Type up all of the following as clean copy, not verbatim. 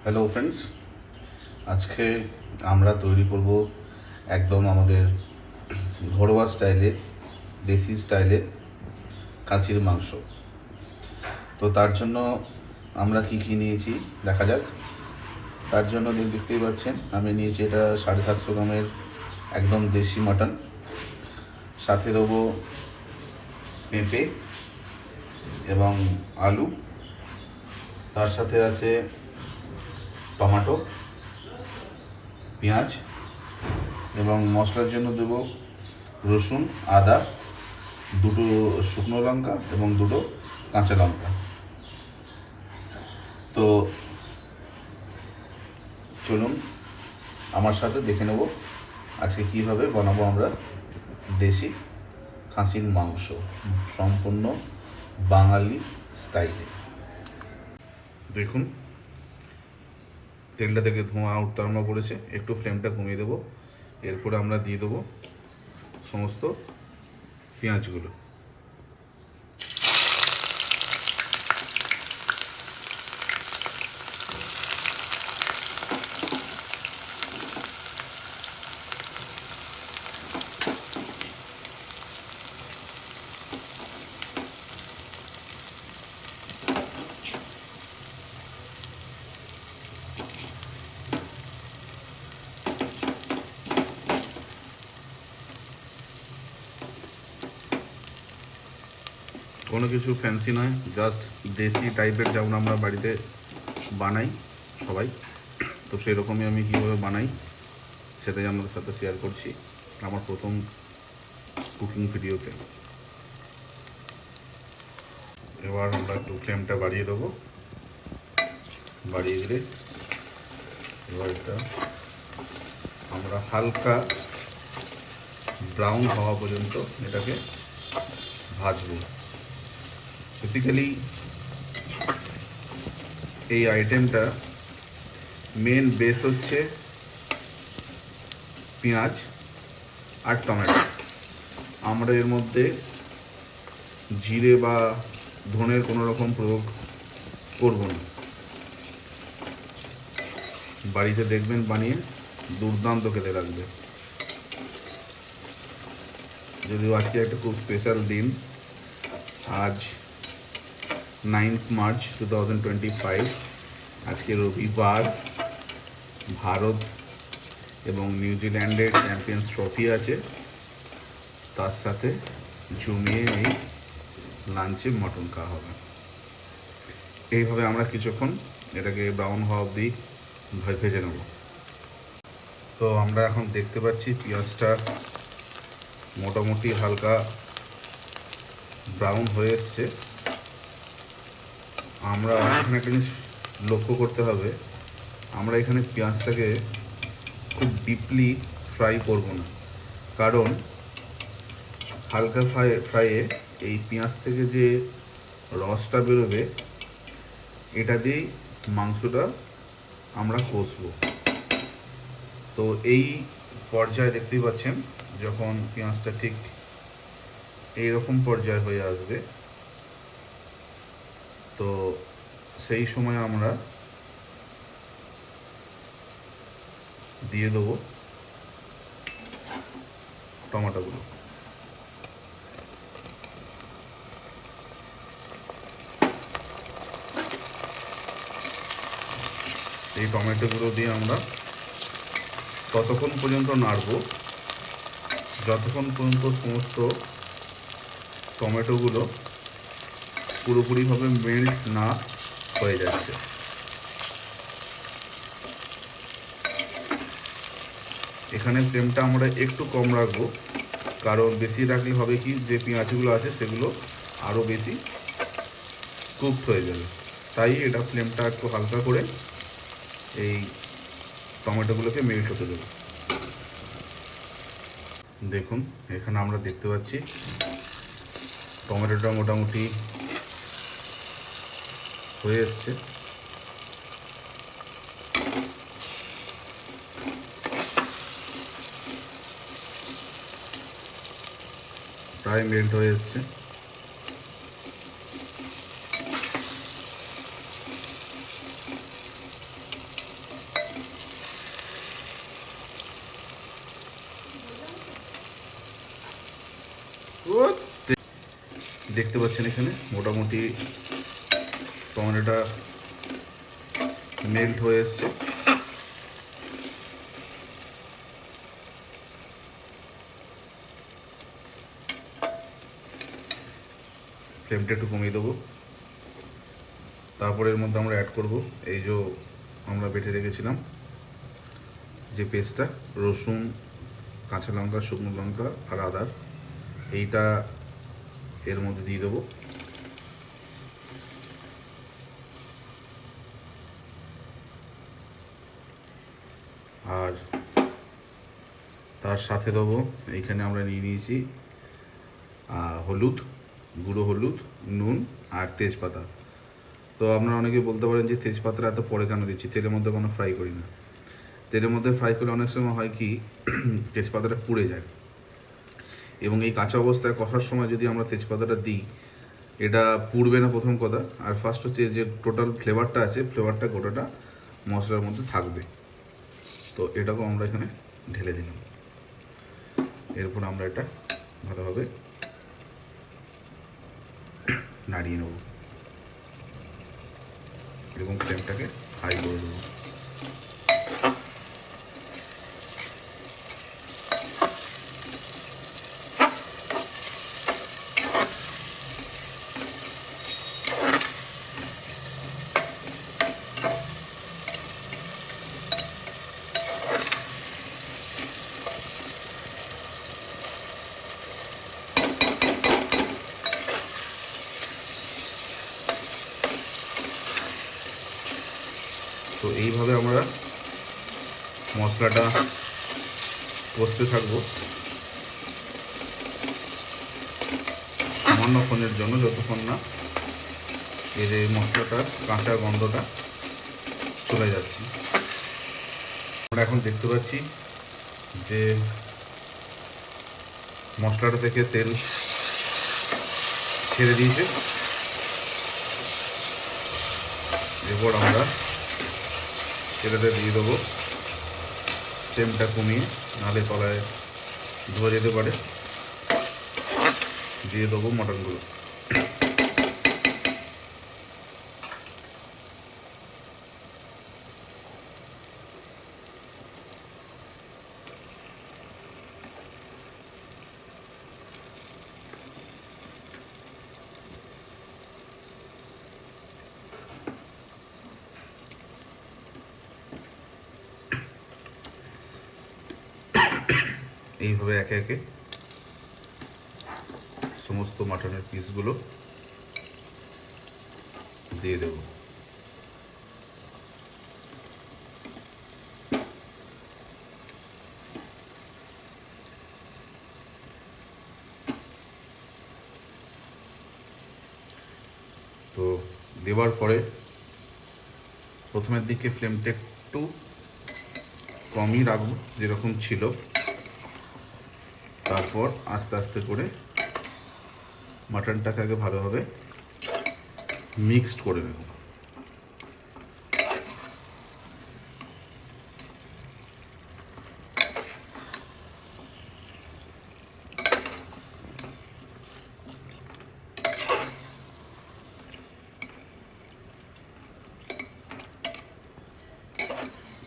Hello friends, আজকে আমরা তৈরি করব একদম আমাদের ঘরোয়া স্টাইলে, দেশি স্টাইলে খাসির মাংস। তো তার জন্য আমরা কি নিয়েছি দেখা যাক। তার জন্য দেখতেই পাচ্ছেন আমি নিয়েছি এটা 750 গ্রামের একদম দেশি মাটন। সাথে দেবো পেঁপে এবং আলু, তার সাথে আছে টমেটো, পেঁয়াজ এবং মশলার জন্য দেব রসুন, আদা, দুটো শুকনো লঙ্কা এবং দুটো কাঁচা লঙ্কা। তো চলুন আমার সাথে দেখে নেব আজকে কীভাবে বানাবো আমরা দেশি খাসির মাংস সম্পূর্ণ বাঙালি স্টাইলে। দেখুন তেলটা থেকে ধোঁয়া উঠতে আরম্ভ করেছে, একটু ফ্লেমটা কমিয়ে দেবো। এরপরে আমরা দিয়ে দেবো সমস্ত পেঁয়াজগুলো। কোনো কিছু ফ্যান্সি নয়, জাস্ট দেশি টাইপের যেমন আমরা বাড়িতে বানাই সবাই, তো সেরকমই আমি কীভাবে বানাই সেটাই আপনাদের সাথে শেয়ার করছি আমার প্রথম কুকিং ভিডিওতে। এবার আমরা একটু ফ্লেমটা বাড়িয়ে দেবো, বাড়িয়ে দিলে এবার এটা আমরা হালকা ব্রাউন হওয়া পর্যন্ত এটাকে ভাজবো। বেসিক্যালি এই আইটেমটা মেন বেস হচ্ছে পেঁয়াজ আর টমেটো। আমরা এর মধ্যে জিরে বা ধনের কোনো রকম প্রয়োগ করব না। বাড়িতে দেখবেন বানিয়ে দুর্দান্ত খেতে লাগবে। যদিও আজকে একটা খুব স্পেশাল দিন, আজ 9 মার্চ 2025। আজকে রবিবার, ভারত এবং নিউজিল্যান্ডের চ্যাম্পিয়ন্স ট্রফি আছে, তার সাথে জমিয়ে এই লাঞ্চে মটন খাওয়া হবে। এইভাবে আমরা কিছুক্ষণ এটাকে ব্রাউন হওয়া অবধি ভেজে নেব। তো আমরা এখন দেখতে পাচ্ছি পেঁয়াজটা মোটামুটি হালকা ব্রাউন হয়ে এসছে। আমরা এখানে একটা জিনিস লক্ষ্য করতে হবে, আমরা এখানে পেঁয়াজটাকে খুব ডিপলি ফ্রাই করব না, কারণ হালকা ফ্রাইয়ে এই পেঁয়াজ থেকে যে রসটা বেরোবে এটা দিয়েই মাংসটা আমরা কষবো। তো এই পর্যায়ে দেখতেই পাচ্ছেন যখন পেঁয়াজটা ঠিক এইরকম পর্যায়ে হয়ে আসবে, তো সেই সময় আমরা দিয়ে দেবো টমেটোগুলো। এই টমেটোগুলো দিয়ে আমরা ততক্ষণ পর্যন্ত নাড়ব যতক্ষণ পর্যন্ত সমস্ত টমেটোগুলো পুরোপুরিভাবে মেল্ট না হয়ে যাচ্ছে। এখানে ফ্লেমটা আমরা একটু কম রাখবো, কারণ বেশি রাখলে হবে কি যে পেঁয়াজগুলো আছে সেগুলো আরও বেশি কুকড হয়ে যাবে। তাই এটা ফ্লেমটা একটু হালকা করে এই টমেটোগুলোকে মেল্ট হতে দেবো। দেখুন এখানে আমরা দেখতে পাচ্ছি টমেটোটা মোটামুটি হয়ে এসছে। প্রায় মেল্ট হয়ে এসছে। দেখতে পাচ্ছেন এখানে মোটামুটি টমেটোটা মেল্ট হয়ে এসছে। ফ্লেমটা একটু কমিয়ে দেবো। তারপরে এর মধ্যে আমরা অ্যাড করব এই যে আমরা বেটে রেখেছিলাম যে পেস্টটা, রসুন, কাঁচা লঙ্কা, শুকনো লঙ্কা আর আদার, এইটা এর মধ্যে দিয়ে দেবো। আর তার সাথে দেবো এইখানে আমরা নিয়ে নিয়েছি হলুদ, গুঁড়ো হলুদ, নুন আর তেজপাতা। তো আপনারা অনেকে বলতে পারেন যে তেজপাতাটা এত পরে কেন দিচ্ছি, তেলের মধ্যে কোনো ফ্রাই করি না। তেলের মধ্যে ফ্রাই করলে অনেক সময় হয় কি তেজপাতাটা পুড়ে যায়, এবং এই কাঁচা অবস্থায় কষার সময় যদি আমরা তেজপাতাটা দিই এটা পুড়বে না প্রথম কথা, আর ফার্স্ট হচ্ছে যে টোটাল ফ্লেভারটা আছে ফ্লেভারটা গোটাটা মশলার মধ্যে থাকবে। তো এটাকেও আমরা এখানে ঢেলে দিলাম। এরপর আমরা এটা ভালোভাবে নাড়িয়ে নেব এবং ফ্লেমটাকে হাই করে দেবো। তো এইভাবে আমরা মশলাটা কষতে থাকবো সামান্যক্ষণের জন্য, যতক্ষণ না এর এই মশলাটার কাঁচা গন্ধটা চলে যাচ্ছে। আমরা এখন দেখতে পাচ্ছি যে মশলাটা থেকে তেল ছেড়ে দিয়েছে। এরপর আমরা এটাতে দিয়ে দেবো, ফ্লেমটা কমিয়ে, নাহলে তলায় ধরে যেতে পারে। দিয়ে দেবো মটনগুলো। এইভাবে একে একে সমস্ত মাটনের পিসগুলো দিয়ে দেব। তো দেওয়ার পরে প্রথমের দিকে ফ্লেমটা একটু কমই রাখবো যেরকম ছিল, তারপর আস্তে আস্তে করে মাটনটাকে আগে ভালোভাবে মিক্সড করে নেব।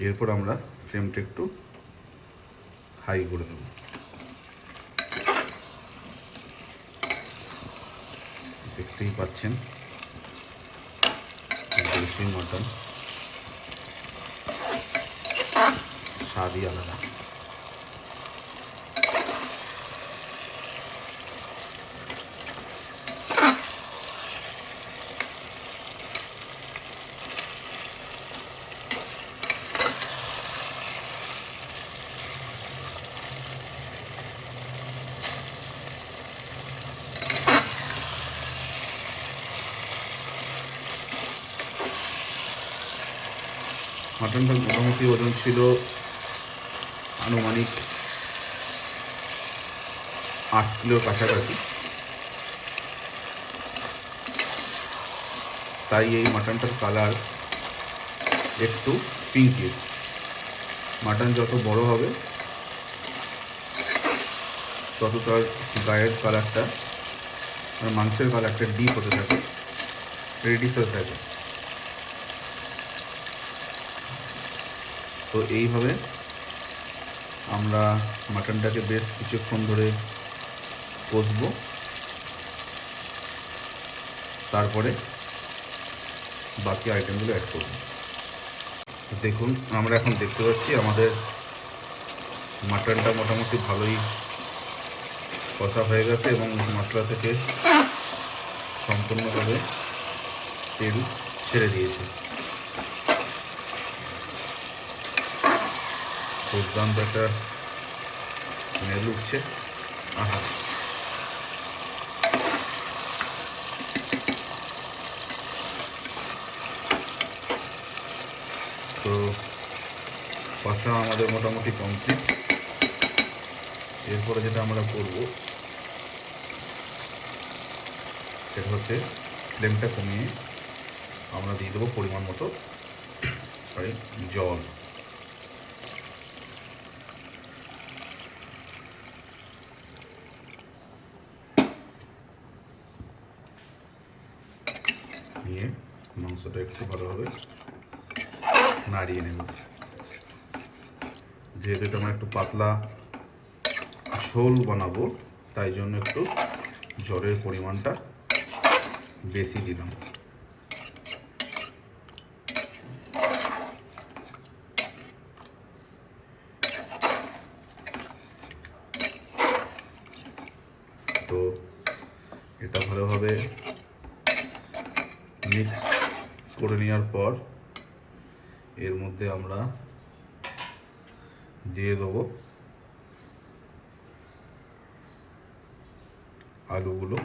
এরপর আমরা ফ্লেমটা একটু হাই করে দেব। দেখতেই পাচ্ছেন দেশি মটন স্বাদই আলাদা। মাটনটার মোটামুটি ওজন ছিল আনুমানিক 8 কিলোর কাছাকাছি। তাই এই মাটনটার কালার একটু পিঙ্কিশ। মাটন যত বড় হবে তত তার গায়ের কালারটা আর মাংসের কালারটা ডিপ হতে থাকে, রেডিশ হতে থাকে। তো এইভাবে আমরা মাটনটাকে বেশ কিছুক্ষণ ধরে কষবো, তারপরে বাকি আইটেমগুলো অ্যাড করব। দেখুন, আমরা এখন দেখতে পাচ্ছি আমাদের মাটনটা মোটামুটি ভালোই কষা হয়ে গেছে এবং মশলা থেকে সম্পূর্ণভাবে তেল ছেড়ে দিয়েছে। দুর্দান্ত একটা স্মেল উঠছে। আহা, তো কষা আমাদের মোটামুটি কমপ্লিট। এরপরে যেটা আমরা করব সেটা হচ্ছে ফ্লেমটা কমিয়ে আমরা দিয়ে দেবো পরিমাণ মতো জল। নিয়ে মাংসটা একটু ভালোভাবে নাড়িয়ে নেব। যেহেতু এটা আমরা একটু পাতলা ঝোল বানাবো, তাই জন্য একটু জলের পরিমাণটা বেশি দিলাম। তো এটা ভালোভাবে মিক্স করে নেওয়ার পর এর মধ্যে আমরা দিয়ে দেবো আলুগুলো।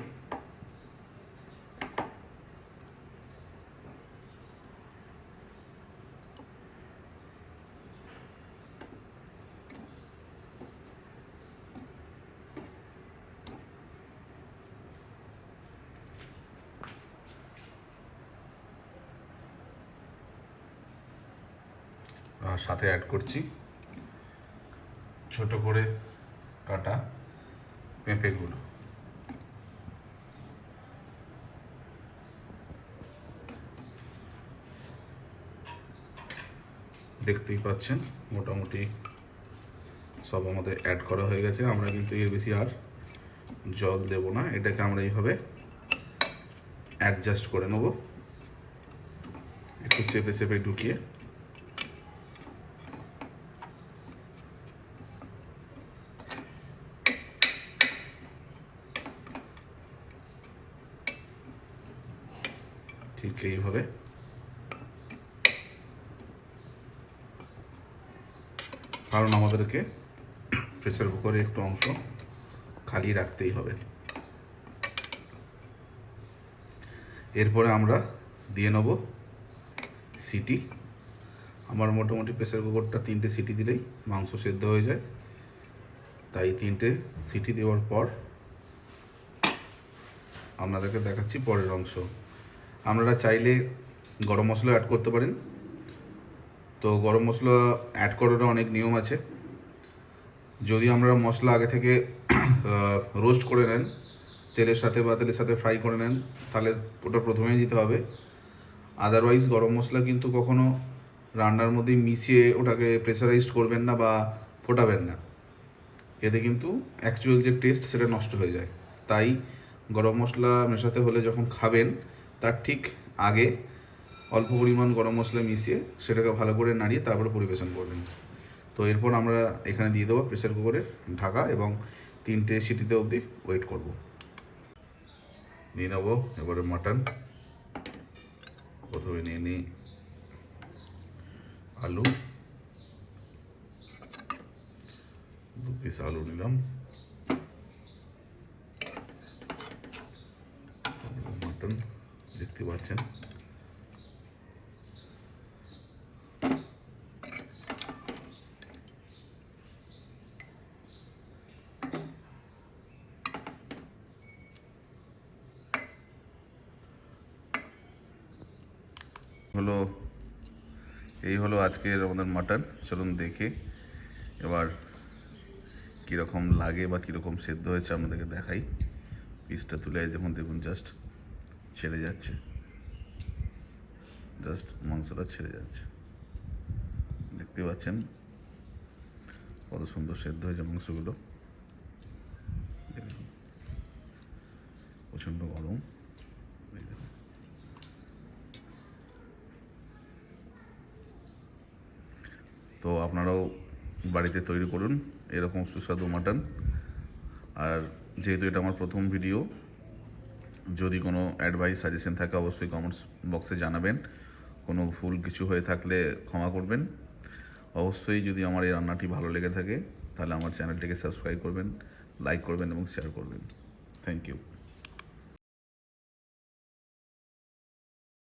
আর সাথে অ্যাড করছি ছোট করে কাটা পেঁপেগুলো। দেখতেই পাচ্ছেন মোটামুটি সব আমাদের অ্যাড করা হয়ে গেছে। আমরা কিন্তু এর বেশি আর জল দেব না, এটাকে আমরা এইভাবে অ্যাডজাস্ট করে নেব, একটু চেপে চেপে ঢুকিয়ে। ঠিক এইভাবে কারণ আমাদেরকে প্রেসার কুকারে একটু অংশ খালি রাখতেই হবে। এরপরে আমরা দিয়ে নেব সিটি। আমার মোটামুটি প্রেসার কুকারটা 3টে সিটি দিলেই মাংস সেদ্ধ হয়ে যায়, তাই 3টে সিটি দেওয়ার পর আপনাদেরকে দেখাচ্ছি পরের অংশ। আপনারা চাইলে গরম মশলা অ্যাড করতে পারেন। তো গরম মশলা অ্যাড করার অনেক নিয়ম আছে। যদি আমরা মশলা আগে থেকে রোস্ট করে নেন তেলের সাথে বা তেলের সাথে ফ্রাই করে নেন, তাহলে ওটা প্রথমেই দিতে হবে। আদারওয়াইজ গরম মশলা কিন্তু কখনো রান্নার মধ্যে মিশিয়ে ওটাকে প্রেসারাইজড করবেন না বা ফোটাবেন না, এতে কিন্তু অ্যাকচুয়াল যে টেস্ট সেটা নষ্ট হয়ে যায়। তাই গরম মশলা মেশাতে হলে যখন খাবেন তার ঠিক আগে অল্প পরিমাণ গরম মশলা মিশিয়ে সেটাকে ভালো করে নাড়িয়ে তারপরে পরিবেশন করবেন। তো এরপর আমরা এখানে দিয়ে দেবো প্রেসার কুকারের ঢাকা এবং 3টে সিটিতে অবধি ওয়েট করব। নিয়ে নেবো এবারে মাটন। প্রথমে নিয়ে নিই আলু, 2 পিস আলু নিলাম। মাটন দেখতে পাচ্ছেন। এই হলো আজকের আমাদের মাটন। চলুন দেখে এবার কীরকম লাগে বা কীরকম সেদ্ধ হয়েছে আপনাদেরকে দেখাই। পিসটা তুলে দেখুন দেখুন জাস্ট ছেড়ে যাচ্ছে, জাস্ট মাংসটা ছেড়ে যাচ্ছে। দেখতে পাচ্ছেন কত সুন্দর সেদ্ধ হয়েছে মাংসগুলো। দেখুন প্রচণ্ড গরম। তো আপনারাও বাড়িতে তৈরি করুন এরকম সুস্বাদু মাটন। আর যেহেতু এটা আমার প্রথম ভিডিও, যদি কোনো অ্যাডভাইস সাজেশন থাকে অবশ্যই কমেন্টস বক্সে জানাবেন। কোনো ভুল কিছু হয়ে থাকলে ক্ষমা করবেন। অবশ্যই যদি আমার এই রান্নাটি ভালো লেগে থাকে তাহলে আমার চ্যানেলটিকে সাবস্ক্রাইব করবেন, লাইক করবেন এবং শেয়ার করবেন। Thank you.